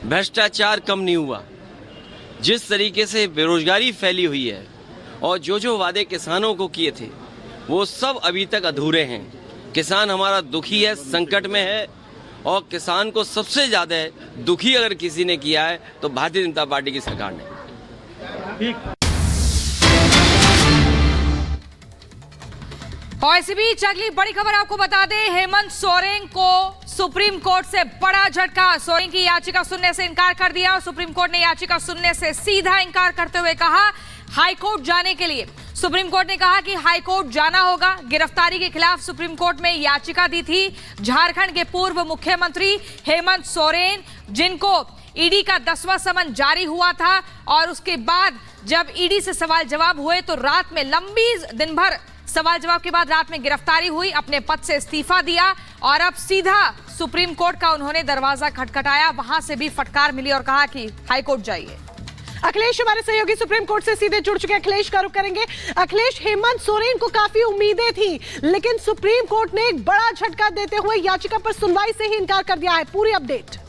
भ्रष्टाचार कम नहीं हुआ, जिस तरीके से बेरोजगारी फैली हुई है और जो वादे किसानों को किए थे वो सब अभी तक अधूरे हैं। किसान हमारा दुखी है, संकट में है और किसान को सबसे ज्यादा दुखी अगर किसी ने किया है तो भारतीय जनता पार्टी की सरकार ने। और इसी बीच अगली बड़ी खबर आपको बता दें, हेमंत सोरेन को सुप्रीम कोर्ट से बड़ा झटका। सोरेन की याचिका सुनने से इनकार कर दिया और सुप्रीम कोर्ट ने याचिका सुनने से सीधा इनकार करते हुए कहा हाईकोर्ट जाने के लिए। सुप्रीम कोर्ट ने कहा कि हाईकोर्ट जाना होगा। गिरफ्तारी के खिलाफ सुप्रीम कोर्ट में याचिका दी थी झारखंड के पूर्व मुख्यमंत्री हेमंत सोरेन, जिनको ईडी का 10वां समन जारी हुआ था और उसके बाद जब ईडी से सवाल जवाब हुए तो रात में लंबी दिन भर सवाल जवाब के बाद रात में गिरफ्तारी हुई, अपने पद से इस्तीफा दिया और अब सीधा सुप्रीम कोर्ट का उन्होंने दरवाजा खटखटाया। वहां से भी फटकार मिली और कहा कि हाईकोर्ट जाइए। अखिलेश हमारे सहयोगी सुप्रीम कोर्ट से सीधे जुड़ चुके हैं, अखिलेश का रुख करेंगे। अखिलेश, हेमंत सोरेन को काफी उम्मीदें थी लेकिन सुप्रीम कोर्ट ने एक बड़ा झटका देते हुए याचिका पर सुनवाई से ही इनकार कर दिया है। पूरी अपडेट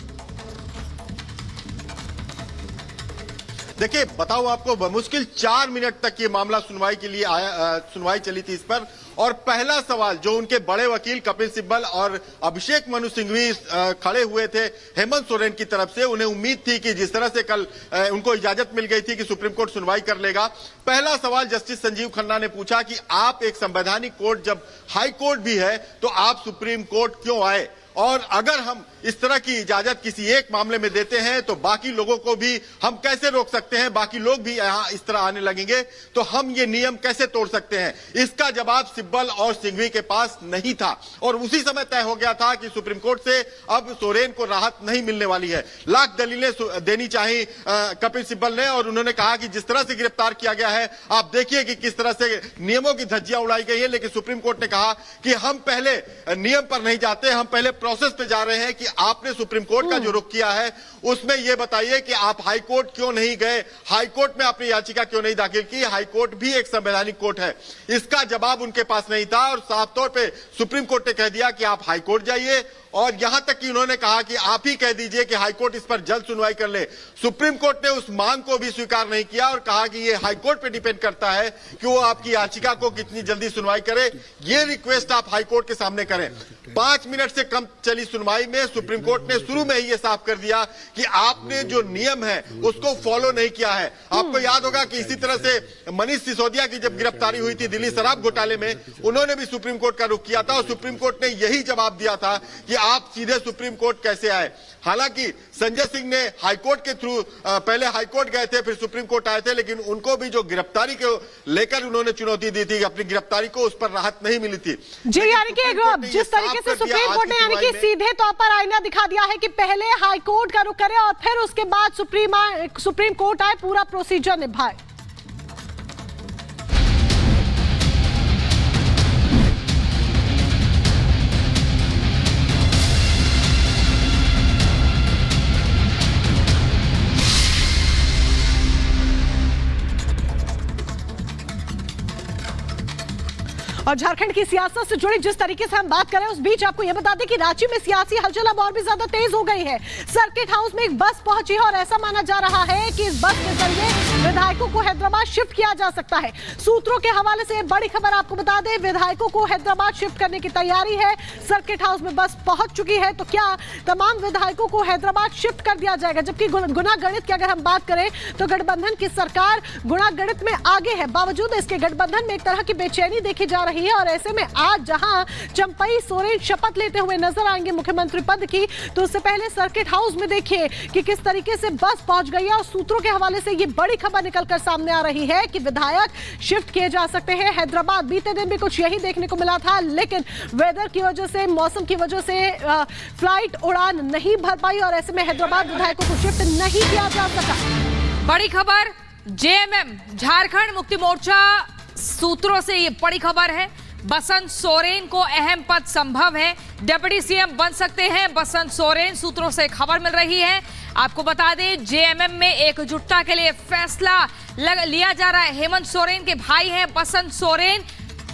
देखिए, बताऊं आपको, बमुश्किल 4 मिनट तक ये मामला सुनवाई के लिए आया, सुनवाई चली थी इस पर। और पहला सवाल जो उनके बड़े वकील कपिल सिब्बल और अभिषेक मनु सिंघवी खड़े हुए थे हेमंत सोरेन की तरफ से, उन्हें उम्मीद थी कि जिस तरह से कल उनको इजाजत मिल गई थी कि सुप्रीम कोर्ट सुनवाई कर लेगा। पहला सवाल जस्टिस संजीव खन्ना ने पूछा कि आप एक संवैधानिक कोर्ट, जब हाई कोर्ट भी है तो आप सुप्रीम कोर्ट क्यों आए, और अगर हम इस तरह की इजाजत किसी एक मामले में देते हैं तो बाकी लोगों को भी हम कैसे रोक सकते हैं, बाकी लोग भी यहां इस तरह आने लगेंगे तो हम ये नियम कैसे तोड़ सकते हैं। इसका जवाब सिब्बल और सिंघवी के पास नहीं था और उसी समय तय हो गया था कि सुप्रीम कोर्ट से अब सोरेन को राहत नहीं मिलने वाली है। लाख दलीलें देनी चाहिए कपिल सिब्बल ने और उन्होंने कहा कि जिस तरह से गिरफ्तार किया गया है आप देखिए कि किस तरह से नियमों की धज्जियां उड़ाई गई है। लेकिन सुप्रीम कोर्ट ने कहा कि हम पहले नियम पर नहीं जाते, हम पहले प्रोसेस पे जा रहे हैं कि आपने सुप्रीम कोर्ट का जो रुख किया है उसमें यह बताइए कि आप हाई कोर्ट क्यों नहीं गए, हाई कोर्ट में आपने याचिका क्यों नहीं दाखिल की। हाई कोर्ट भी एक संवैधानिक कोर्ट है। इसका जवाब उनके पास नहीं था और साफ तौर पे सुप्रीम कोर्ट ने कह दिया कि आप हाई कोर्ट जाइए और यहां तक कि उन्होंने कहा कि आप ही कह दीजिए कि हाईकोर्ट इस पर जल्द सुनवाई कर ले। सुप्रीम कोर्ट ने उस मांग को भी स्वीकार नहीं किया और कहा कि ये हाईकोर्ट पे डिपेंड करता है कि वो आपकी याचिका को कितनी जल्दी सुनवाई करे। ये रिक्वेस्ट आप हाईकोर्ट के सामने करें। 5 मिनट से कम चली सुनवाई में सुप्रीम कोर्ट ने शुरू में ही ये साफ कर दिया कि आपने जो नियम है उसको फॉलो नहीं किया है। आपको याद होगा कि इसी तरह से मनीष सिसोदिया की जब गिरफ्तारी हुई थी दिल्ली शराब घोटाले में, उन्होंने भी सुप्रीम कोर्ट का रुख किया था और सुप्रीम कोर्ट ने यही जवाब दिया था कि आप सीधे सुप्रीम कोर्ट कैसे आए। हालांकि संजय सिंह ने हाईकोर्ट के थ्रू पहले हाईकोर्ट गए थे फिर सुप्रीम कोर्ट आए थे, लेकिन उनको भी जो गिरफ्तारी को लेकर उन्होंने चुनौती दी थी, अपनी गिरफ्तारी को, उस पर राहत नहीं मिली थी। जी, यानी कि जिस तरीके से सुप्रीम कोर्ट ने यानी कि सीधे तौर पर आईना दिखा दिया है कि पहले हाईकोर्ट का रुख करे और फिर उसके बाद सुप्रीम कोर्ट आए, पूरा प्रोसीजर निभाए। और झारखंड की सियासत से जुड़ी जिस तरीके से हम बात करें उस बीच आपको यह बता दें कि रांची में सियासी हलचल अब और भी ज्यादा तेज हो गई है। सर्किट हाउस में एक बस पहुंची है और ऐसा माना जा रहा है कि इस बस के जरिए विधायकों को हैदराबाद शिफ्ट किया जा सकता है। सूत्रों के हवाले से बड़ी खबर आपको बता दें, विधायकों को हैदराबाद शिफ्ट करने की तैयारी है। सर्किट हाउस में बस पहुंच चुकी है तो क्या तमाम विधायकों को हैदराबाद शिफ्ट कर दिया जाएगा। जबकि गुना गणित की अगर हम बात करें तो गठबंधन की सरकार गुना गणित में आगे है, बावजूद इसके गठबंधन में एक तरह की बेचैनी देखी जा रही है। और ऐसे में आज जहां चंपई सोरेन शपथ लेते हुए नजर आएंगे मुख्यमंत्री पद की, तो उससे पहले सर्किट हाउस में देखिए कि किस तरीके से बस पहुंच गई है। और सूत्रों के हवाले से ये बड़ी खबर निकलकर सामने आ रही है कि विधायक शिफ्ट किए जा सकते हैं हैदराबाद। बीते दिन भी कुछ यही देखने को मिला था, लेकिन वेदर की वजह से, मौसम की वजह से फ्लाइट उड़ान नहीं भर पाई और ऐसे में हैदराबाद विधायकों को शिफ्ट नहीं किया जा सका। बड़ी खबर जेएमएम झारखंड मुक्ति मोर्चा सूत्रों से ये बड़ी खबर है, बसंत सोरेन को अहम पद संभव है, डिप्टी सीएम बन सकते हैं बसंत सोरेन। सूत्रों से खबर मिल रही है। आपको बता दें जेएमएम में एकजुटता के लिए फैसला लिया जा रहा है। हेमंत सोरेन के भाई हैं बसंत सोरेन,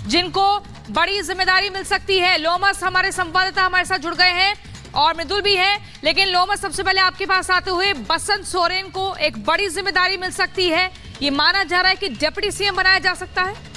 जिनको बड़ी जिम्मेदारी मिल सकती है। लोमस हमारे संवाददाता हमारे साथ जुड़ गए हैं। और मृदुल भी है, लेकिन लोमस सबसे पहले आपके पास आते हुए बसंत सोरेन को एक बड़ी जिम्मेदारी मिल सकती है। ये माना जा रहा है कि डिप्टी सीएम बनाया जा सकता है।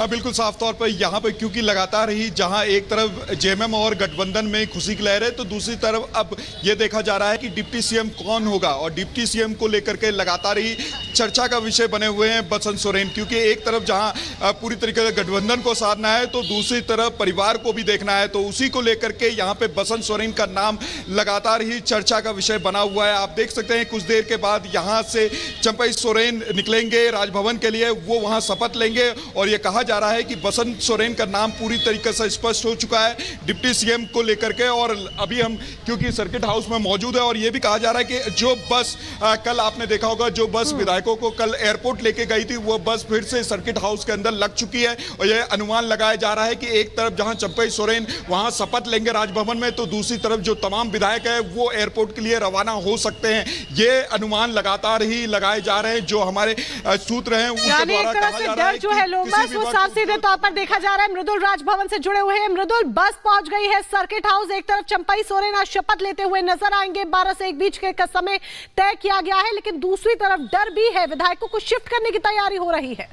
बिल्कुल साफ तौर पर यहाँ पर क्योंकि लगातार ही जहाँ एक तरफ जेएमएम और गठबंधन में खुशी की लहर है, तो दूसरी तरफ अब ये देखा जा रहा है कि डिप्टी सीएम कौन होगा, और डिप्टी सीएम को लेकर के लगातार ही चर्चा का विषय बने हुए हैं बसंत सोरेन। क्योंकि एक तरफ जहाँ पूरी तरीके से गठबंधन को साधना है, तो दूसरी तरफ परिवार को भी देखना है, तो उसी को लेकर के यहाँ पे बसंत सोरेन का नाम लगातार ही चर्चा का विषय बना हुआ है। आप देख सकते हैं कुछ देर के बाद यहाँ से चंपई सोरेन निकलेंगे राजभवन के लिए, वो वहाँ शपथ लेंगे, और ये कहा जा रहा है कि बसंत सोरेन का नाम पूरी तरीके से स्पष्ट हो चुका है डिप्टी सीएम को लेकर के। और अभी हम क्योंकि सर्किट हाउस में मौजूद है, और ये भी कहा जा रहा है कि जो बस कल आपने देखा होगा, जो बस विधायकों को कल एयरपोर्ट लेके गई थी, वो बस फिर से सर्किट हाउस के अंदर लग चुकी है। और यह अनुमान लगाया जा रहा है कि एक तरफ जहां चंपई सोरेन वहां शपथ लेंगे राजभवन में, तो दूसरी तरफ जो तमाम विधायक है वो एयरपोर्ट के लिए रवाना हो सकते हैं। ये अनुमान लगातार ही लगाए जा रहे हैं, जो हमारे सूत्र हैं उनके द्वारा कहा जा रहा है जो है लोमस वो साफ सीधे तौर पर देखा जा रहा है। मृदुल राजभवन से जुड़े हुए हैं। मृदुल, बस पहुंच गई है सर्किट हाउस। एक तरफ चंपई सोरेन आज शपथ लेते हुए नजर आएंगे, 12 से 1 बीच के समय तय किया गया है, लेकिन दूसरी तरफ डर भी है, विधायकों को शिफ्ट करने की तैयारी हो रही है।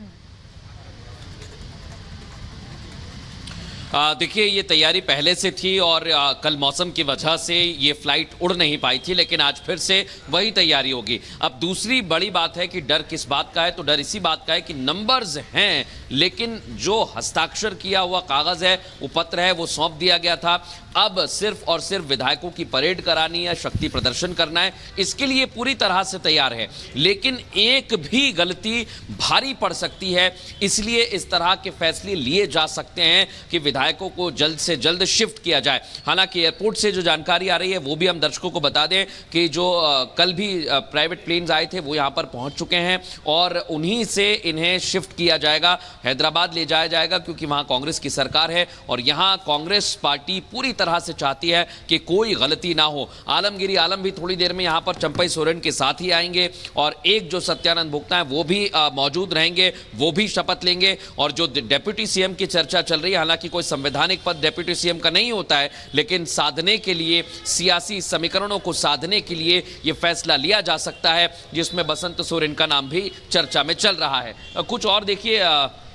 देखिए, ये तैयारी पहले से थी और कल मौसम की वजह से ये फ्लाइट उड़ नहीं पाई थी, लेकिन आज फिर से वही तैयारी होगी। अब दूसरी बड़ी बात है कि डर किस बात का है, तो डर इसी बात का है कि नंबर्स हैं, लेकिन जो हस्ताक्षर किया हुआ कागज है, वो पत्र है, वो सौंप दिया गया था। अब सिर्फ और सिर्फ विधायकों की परेड करानी है, शक्ति प्रदर्शन करना है, इसके लिए पूरी तरह से तैयार है। लेकिन एक भी गलती भारी पड़ सकती है, इसलिए इस तरह के फैसले लिए जा सकते हैं कि विधायकों को जल्द से जल्द शिफ्ट किया जाए। हालांकि एयरपोर्ट से जो जानकारी आ रही है वो भी हम दर्शकों को बता दें कि जो कल भी प्राइवेट प्लेन्स आए थे वो यहां पर पहुंच चुके हैं, और उन्हीं से इन्हें शिफ्ट किया जाएगा, हैदराबाद ले जाया जाएगा, क्योंकि वहां कांग्रेस की सरकार है और यहां कांग्रेस पार्टी पूरी तरह से चाहती है कि कोई गलती ना हो। आलमगिरी आलम भी थोड़ी देर में यहां पर चंपई सोरेन के साथ ही आएंगे, और एक जो सत्यानंद भोक्ता है वो भी मौजूद रहेंगे, वो भी शपथ लेंगे। और जो डिप्टी सीएम की चर्चा चल रही है, हालांकि कोई संवैधानिक पद डिप्टी सीएम का नहीं होता है, लेकिन साधने के लिए, सियासी समीकरणों को साधने के लिए यह फैसला लिया जा सकता है, जिसमें बसंत सोरेन का नाम भी चर्चा में चल रहा है। कुछ और देखिए,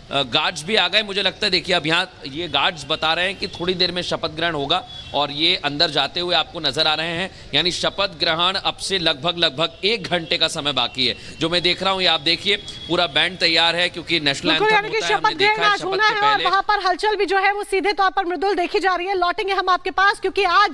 गार्ड्स भी आ गए, मुझे लगता है। देखिए, अब यहाँ ये गार्ड्स बता रहे हैं कि थोड़ी देर में शपथ ग्रहण होगा, और ये अंदर जाते हुए आपको नजर आ रहे हैं। यानी शपथ ग्रहण अब से लगभग 1 घंटे का समय बाकी है, जो मैं देख रहा हूँ। ये आप देखिए, पूरा बैंड तैयार है, क्योंकि नेशनल एंथम होता है, हमने देखा है शपथ के पहले। वहां पर हलचल भी जो है वो सीधे तौर पर मृदुल देखी जा रही है। लौटेंगे हम आपके पास, क्योंकि आज